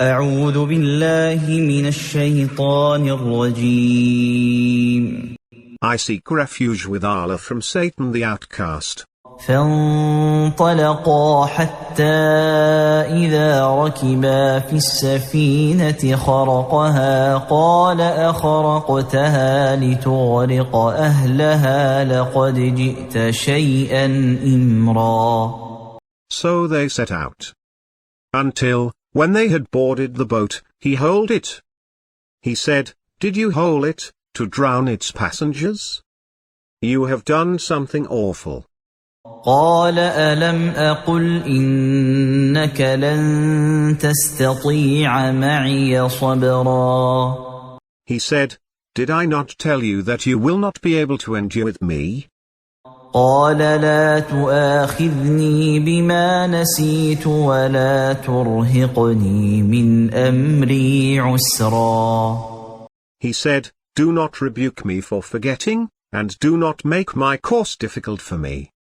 أعوذ بالله من الشيطان الرجيم. I seek refuge with Allah from Satan the outcast. فانطلقا حتى إذا ركبا في السفينة خرقها قال أخرقتها لتغرق أهلها لقد جئت شيئا إمرا. So they set out. Until, when they had boarded the boat, he holed it. He said, "Did you hole it, to drown its passengers? You have done something awful." قال ألم أقل إنك لن تستطيع معي صبرا. He said, "Did I not tell you that you will not be able to endure with me?" قال لا تؤاخذني بما نسيت ولا ترهقني من أمري عسرا. He said, "Do not rebuke me for forgetting, and do not make my course difficult for me."